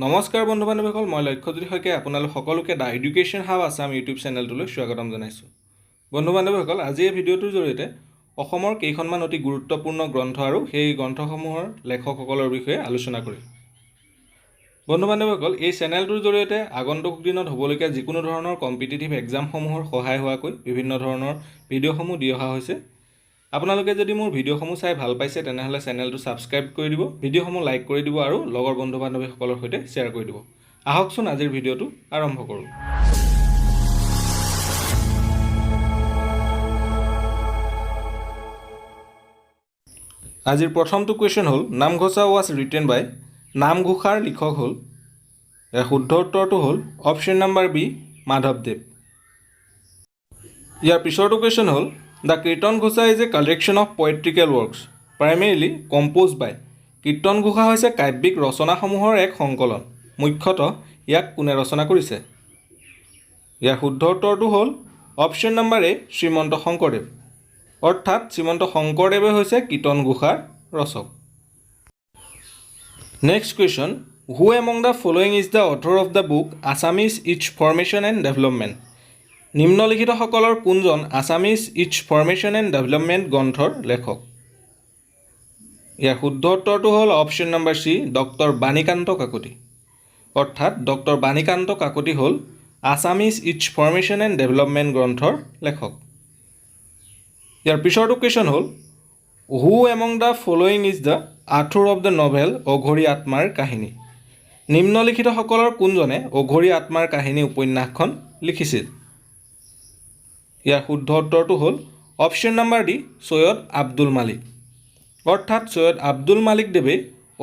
নমস্কাৰ বন্ধু বান্ধৱীসকল, মই লক্ষ্যজ্যোতি শইকীয়াই আপোনালোক সকলোকে দা এডুকেশ্যন হাব আছাম ইউটিউব চেনেলটোলৈ স্বাগতম জনাইছোঁ। বন্ধু বান্ধৱীসকল, আজি এই ভিডিঅ'টোৰ জৰিয়তে অসমৰ কেইখনমান অতি গুৰুত্বপূৰ্ণ গ্ৰন্থ আৰু সেই গ্ৰন্থসমূহৰ লেখকসকলৰ বিষয়ে আলোচনা কৰিম। বন্ধু বান্ধৱীসকল, এই চেনেলটোৰ জৰিয়তে আগন্তুক দিনত হ'বলগীয়া যিকোনো ধৰণৰ কম্পিটিটিভ এক্সামসমূহৰ সহায় হোৱাকৈ বিভিন্ন ধৰণৰ ভিডিঅ'সমূহ দি অহা হৈছে। আপোনালোকে যদি মোৰ ভিডিঅ'সমূহ চাই ভাল পাইছে তেনেহ'লে চেনেলটো ছাবস্ক্ৰাইব কৰি দিব, ভিডিঅ'সমূহ লাইক কৰি দিব আৰু লগৰ বন্ধু বান্ধৱীসকলৰ সৈতে শ্বেয়াৰ কৰি দিব। আহকচোন আজিৰ ভিডিঅ'টো আৰম্ভ কৰোঁ। আজিৰ প্ৰথমটো কুৱেশ্যন হ'ল, নামঘোষা ৱাজ ৰিটেন বাই, নামঘোষাৰ লিখক হ'ল, ইয়াৰ শুদ্ধ উত্তৰটো হ'ল অপশ্যন নম্বৰ বি, মাধৱদেৱ। ইয়াৰ পিছৰটো কুৱেশ্যন হ'ল, the Kirtan Ghosha is a collection of poetical works primarily composed by. Kirtan Ghosha হৈছে কাব্যিক ৰচনাসমূহৰ এক সংকলন, মুখ্যতঃ ইয়াক কোনে ৰচনা কৰিছে? ইয়াৰ শুদ্ধ উত্তৰটো হ'ল option number A, Srimanta Sankardev. অৰ্থাৎ শ্ৰীমন্ত শংকৰদেৱে হৈছে কীৰ্তন ঘোষাৰ ৰচক। Next question, who among the following is the author of the book Assamese its formation and development? নিম্নলিখিতসকলৰ কোনজন Assamese its formation and development গ্ৰন্থৰ লেখক? ইয়াৰ শুদ্ধ উত্তৰটো হ'ল option number C, doctor Banikanta Kakati. অৰ্থাৎ ডক্টৰ বাণীকান্ত কাকতি হ'ল Assamese its formation and development গ্ৰন্থৰ লেখক। ইয়াৰ পিছৰটো কুৱেশ্যন হ'ল, who among the following is the author of the novel অঘৰী আত্মাৰ কাহিনী? নিম্নলিখিতসকলৰ কোনজনে অঘৰী আত্মাৰ কাহিনী উপন্যাসখন লিখিছিল? ইয়াৰ শুদ্ধ উত্তৰটো হ'ল option number D, Syed Abdul Malik. অৰ্থাৎ সৈয়দ আব্দুল মালিক দেৱে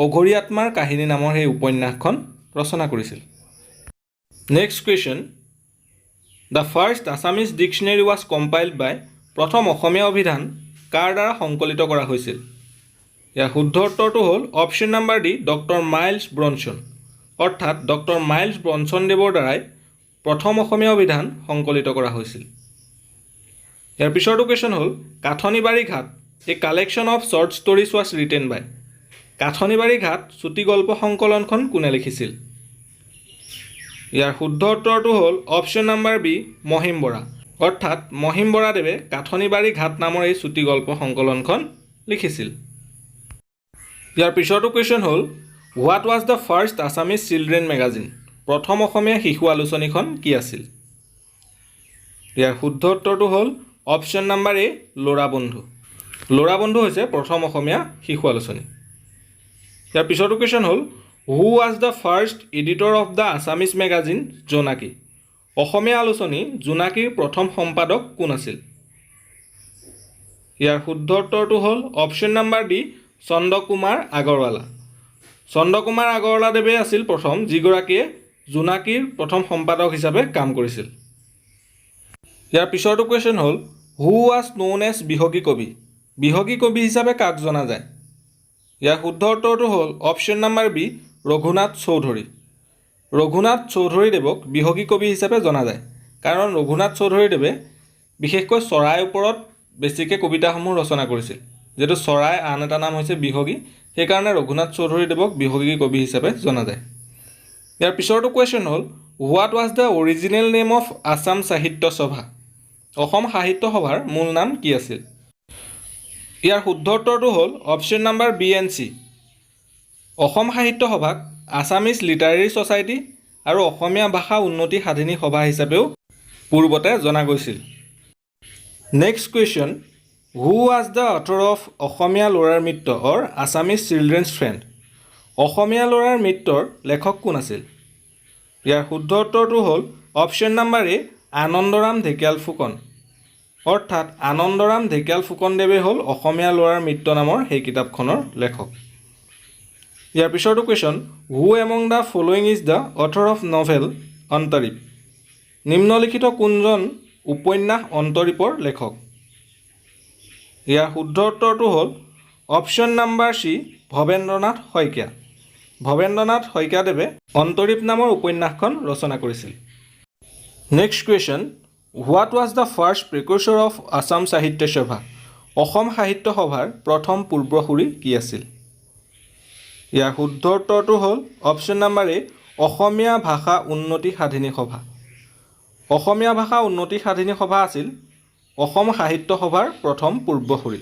অঘৰী আত্মাৰ কাহিনী নামৰ সেই উপন্যাসখন ৰচনা কৰিছিল। Next question, the first Assamese dictionary was compiled by. প্ৰথম অসমীয়া অভিধান কাৰ দ্বাৰা সংকলিত কৰা হৈছিল? ইয়াৰ শুদ্ধ উত্তৰটো হ'ল option number D, doctor miles Bronson. অৰ্থাৎ ডক্টৰ মাইলছ ব্ৰনছন দেৱৰ দ্বাৰাই প্ৰথম অসমীয়া অভিধান সংকলিত কৰা হৈছিল। ইয়াৰ পিছৰটো কুৱেশ্যন হ'ল, Kathanibari Ghat a collection of short stories was written by. Kathanibari Ghat চুটি গল্প সংকলনখন কোনে লিখিছিল? ইয়াৰ শুদ্ধ উত্তৰটো হ'ল option number B, Mahim Bora. অৰ্থাৎ মহিম বৰাদেৱে কাঠনিবাৰী ঘাট নামৰ এই চুটি গল্প সংকলনখন লিখিছিল। ইয়াৰ পিছৰটো কুৱেশ্যন হ'ল, what was the first Assamese children magazine? প্ৰথম অসমীয়া শিশু আলোচনীখন কি আছিল? ইয়াৰ শুদ্ধ উত্তৰটো হ'ল অপশ্যন নম্বৰ এ, ল'ৰা বন্ধু। ল'ৰা বন্ধু হৈছে প্ৰথম অসমীয়া শিশু আলোচনী। ইয়াৰ পিছৰটো কুৱেশ্যন হ'ল, who was the first editor of the Assamese magazine Jonaki? Asomiya আলোচনী জোনাকীৰ প্ৰথম সম্পাদক কোন আছিল? ইয়াৰ শুদ্ধ উত্তৰটো হ'ল option number D, Chandra Kumar Agarwala. Chandra Kumar Agarwala দেৱে আছিল প্ৰথম যিগৰাকীয়ে জোনাকীৰ প্ৰথম সম্পাদক হিচাপে কাম কৰিছিল। ইয়াৰ পিছৰটো কুৱেশ্যন হ'ল, হু ৱাজ ন'ন এজ বিহগী কবি? বিহগী কবি হিচাপে কাক জনা যায়? ইয়াৰ শুদ্ধ উত্তৰটো হ'ল option number B, Raghunath Choudhury. Raghunath চৌধুৰীদেৱক বিহগী কবি হিচাপে জনা যায় কাৰণ ৰঘুনাথ চৌধুৰীদেৱে বিশেষকৈ চৰাইৰ ওপৰত বেছিকৈ কবিতাসমূহ ৰচনা কৰিছিল। যিহেতু চৰাই আন এটা নাম হৈছে বিহগী, সেইকাৰণে ৰঘুনাথ চৌধুৰীদেৱক বিহগী কবি হিচাপে জনা যায়। ইয়াৰ পিছৰটো কুৱেশ্যন হ'ল, what was the original name of Assam Sahitya Sabha? Assam সাহিত্য সভাৰ মূল নাম কি আছিল? ইয়াৰ শুদ্ধ উত্তৰটো হ'ল option number B and C. Asom Sahitya সভাক আছামিজ লিটাৰেৰী ছ'চাইটি আৰু অসমীয়া ভাষা উন্নতি সাধিনী সভা হিচাপেও পূৰ্বতে জনা গৈছিল। Next question, who was the author of Asomiya Lorar Mitra or Assamese children's friend? Asomiya Lorar মিত্ৰৰ লেখক কোন আছিল? ইয়াৰ শুদ্ধ উত্তৰটো হ'ল option number A, Anandaram Dhekial Phukan. অৰ্থাৎ আনন্দৰাম ঢেকিয়াল ফুকনদেৱে হ'ল অসমীয়া ল'ৰাৰ মিত্ৰ নামৰ সেই কিতাপখনৰ লেখক। ইয়াৰ পিছৰটো question, who among the following is the author of novel Antarip? নিম্নলিখিত কোনজন উপন্যাস অন্তৰীপৰ লেখক? ইয়াৰ শুদ্ধ উত্তৰটো হ'ল option number C, Bhabendranath Saikia. Bhabendranath শইকীয়াদেৱে অন্তৰীপ নামৰ উপন্যাসখন ৰচনা কৰিছিল। Next question, what was the first precursor of Assam Sahitya Sabha? Assam সাহিত্য সভাৰ প্ৰথম পূৰ্বসূৰী কি আছিল? ইয়াৰ শুদ্ধ উত্তৰটো হ'ল অপশ্যন নম্বৰ এ, অসমীয়া ভাষা উন্নতি সাধিনী সভা। অসমীয়া ভাষা উন্নতি সাধিনী সভা আছিল অসম সাহিত্য সভাৰ প্ৰথম পূৰ্বসূৰী।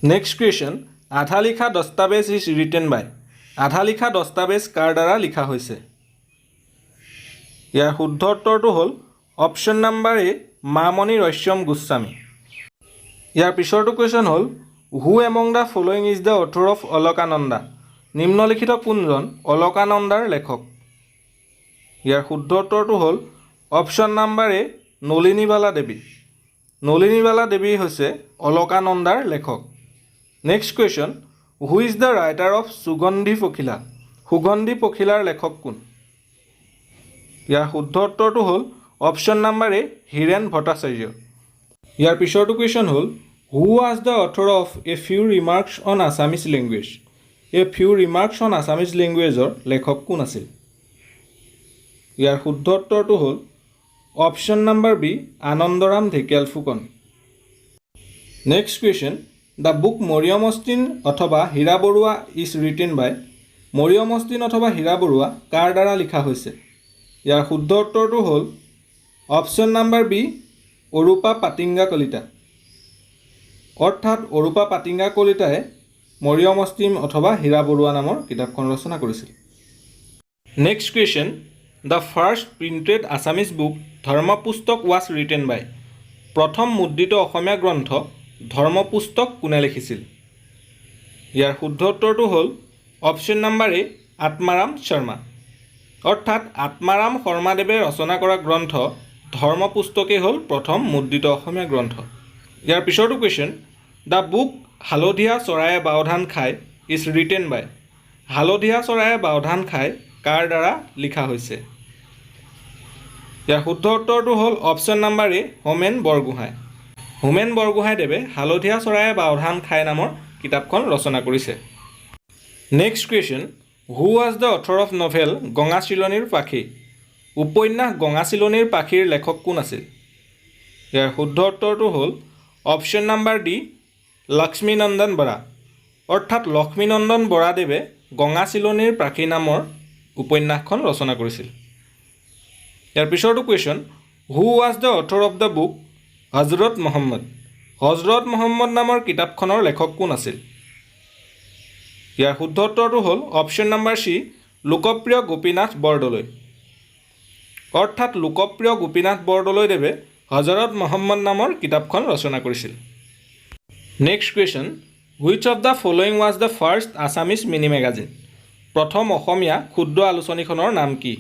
নেক্সট কুৱেশ্যন, আধা লিখা দস্তাবেজ ইজ ৰিটেন বাই। আধা লিখা দস্তাবেজ কাৰ দ্বাৰা লিখা হৈছে? ইয়াৰ শুদ্ধ উত্তৰটো হ'ল option number A, Mamoni Raisom Goswami. ইয়াৰ পিছৰটো কুৱেশ্যন হ'ল, who among the following is the author of Alakananda. নিম্নলিখিত কোনজন অলকানন্দাৰ লেখক? ইয়াৰ শুদ্ধ উত্তৰটো হ'ল option number A, Nalinibala Devi. Nalinibala Devi হৈছে অলকানন্দাৰ লেখক। Next question, who is the writer of Sugandhi Pakhila. সুগন্ধি পখিলাৰ লেখক কোন? ইয়াৰ শুদ্ধ উত্তৰটো হ'ল option number A, Hiren Bhattacharya. ইয়াৰ পিছৰটো কুৱেশ্যন হ'ল, who was the author of a few remarks on Assamese language. A few remarks on Assamese লেংগুৱেজৰ লেখক কোন আছিল? ইয়াৰ শুদ্ধ উত্তৰটো হ'ল option number B, Anandaram Dhekial Phukan. Next question, the book Miriam Austin অথবা Hira Barua is written by. Miriam Austin অথবা হীৰা বৰুৱা কাৰ দ্বাৰা লিখা হৈছে? ইয়াৰ শুদ্ধ উত্তৰটো হ'ল option number B, Arupa Patangia Kalita. অৰ্থাৎ অৰূপা পাটিংগা কলিতাই মৰিয়ম অষ্টিন অথবা হীৰা বৰুৱা নামৰ কিতাপখন ৰচনা কৰিছিল। Next question, the first printed Assamese book Dharmapustak was written by. প্ৰথম মুদ্ৰিত অসমীয়া গ্ৰন্থ ধৰ্মপুস্তক কোনে লিখিছিল? ইয়াৰ শুদ্ধ উত্তৰটো হ'ল অপশ্যন নাম্বাৰ এ, আত্মাৰাম শৰ্মা। অৰ্থাৎ আত্মাৰাম শৰ্মাদেৱে ৰচনা কৰা গ্ৰন্থ ধৰ্মপুস্তকেই হ'ল প্ৰথম মুদ্ৰিত অসমীয়া গ্ৰন্থ। ইয়াৰ পিছৰটো কুৱেশ্যন, দ্য বুক হালধীয়া চৰায়ে বাওধান খায় ইজ ৰিটেন বাই। হালধীয়া চৰায়ে বাওধান খায় কাৰ দ্বাৰা লিখা হৈছে? ইয়াৰ শুদ্ধ উত্তৰটো হ'ল option number A, Homen Borgohain. Homen বৰগোহাঁইদেৱে হালধীয়া চৰায়ে বাওধান খায় নামৰ কিতাপখন ৰচনা কৰিছে। Next question, who was the author of novel Ganga Chilonir Pakhi. উপন্যাস গঙা চিলনীৰ পাখিৰ লেখক কোন আছিল? ইয়াৰ শুদ্ধ উত্তৰটো হ'ল option number D, Lakshminandan Bora. অৰ্থাৎ লক্ষ্মীনন্দন বৰাদেৱে গঙা চিলনীৰ পাখি নামৰ উপন্যাসখন ৰচনা কৰিছিল। ইয়াৰ পিছৰটো question, who was the author of the book Hazrat Muhammad. Hazrat Muhammad নামৰ কিতাপখনৰ লেখক কোন আছিল? ইয়াৰ শুদ্ধ উত্তৰটো হ'ল অপশ্যন নাম্বাৰ চি, লোকপ্ৰিয় গোপীনাথ বৰদলৈ। অৰ্থাৎ লোকপ্ৰিয় গোপীনাথ বৰদলৈদেৱে হজৰত মহম্মদ নামৰ কিতাপখন ৰচনা কৰিছিল। Next question, which of the following was the first Assamese mini magazine. প্ৰথম অসমীয়া ক্ষুদ্ৰ আলোচনীখনৰ নাম কি?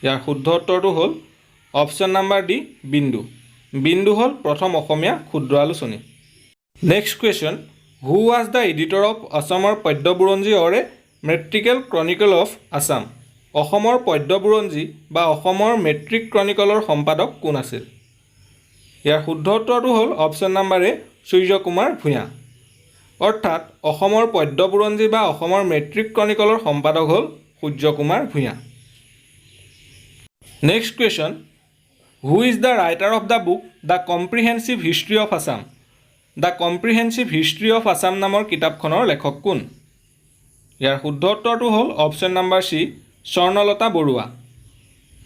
ইয়াৰ শুদ্ধ উত্তৰটো হ'ল অপশ্যন নাম্বাৰ ডি, বিন্দু। বিন্দু হ'ল প্ৰথম অসমীয়া ক্ষুদ্ৰ আলোচনী। Next question, who was the editor of অসমৰ পদ্য বুৰঞ্জী অৰ এ মেট্ৰিকেল ক্ৰনিকল অফ আছাম। অসমৰ পদ্য বুৰঞ্জী বা অসমৰ মেট্ৰিক ক্ৰনিকলৰ সম্পাদক কোন আছিল? ইয়াৰ শুদ্ধ উত্তৰটো হ'ল অপশ্যন নাম্বাৰ এ, সূৰ্য কুমাৰ ভূঞা। অৰ্থাৎ অসমৰ পদ্য বুৰঞ্জী বা অসমৰ মেট্ৰিক ক্ৰনিকলৰ সম্পাদক হ'ল Surya Kumar Bhuyan. Next question, who is the writer of the book the comprehensive history of Assam. The comprehensive history of Assam নামৰ কিতাপখনৰ লেখক কোন? ইয়াৰ শুদ্ধ উত্তৰটো হ'ল option number C, Swarnalata Baruah.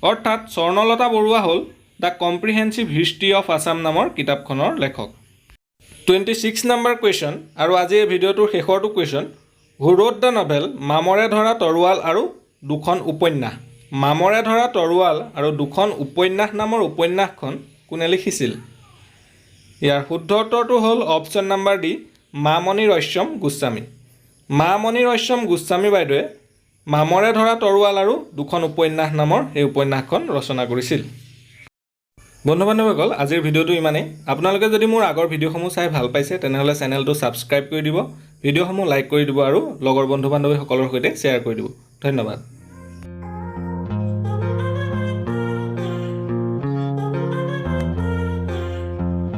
অৰ্থাৎ স্বৰ্ণলতা বৰুৱা হ'ল the comprehensive history of Assam নামৰ কিতাপখনৰ লেখক। 26 নম্বৰ কুৱেশ্যন আৰু আজি এই ভিডিঅ'টোৰ শেষৰটো question, who road the novel মামৰে ধৰা তৰোৱাল আৰু দুখন উপন্যাস। মামৰে ধৰা তৰোৱাল আৰু দুখন উপন্যাস নামৰ উপন্যাসখন কোনে লিখিছিল? ইয়াৰ শুদ্ধ উত্তৰটো হ'ল option number D, Mamoni Raisom Goswami. Mamoni Raisom Goswami বাইদেৱে মামৰে ধৰা তৰোৱাল আৰু দুখন উপন্যাস নামৰ এই উপন্যাসখন ৰচনা কৰিছিল। বন্ধু বান্ধৱীসকল, আজিৰ ভিডিঅ'টো ইমানেই। আপোনালোকে যদি মোৰ আগৰ ভিডিঅ'সমূহ চাই ভাল পাইছে তেনেহ'লে চেনেলটো ছাবস্ক্ৰাইব কৰি দিব, ভিডিঅ'সমূহ লাইক কৰি দিব আৰু লগৰ বন্ধু বান্ধৱীসকলৰ সৈতে শ্বেয়াৰ কৰি দিব। ধন্যবাদ।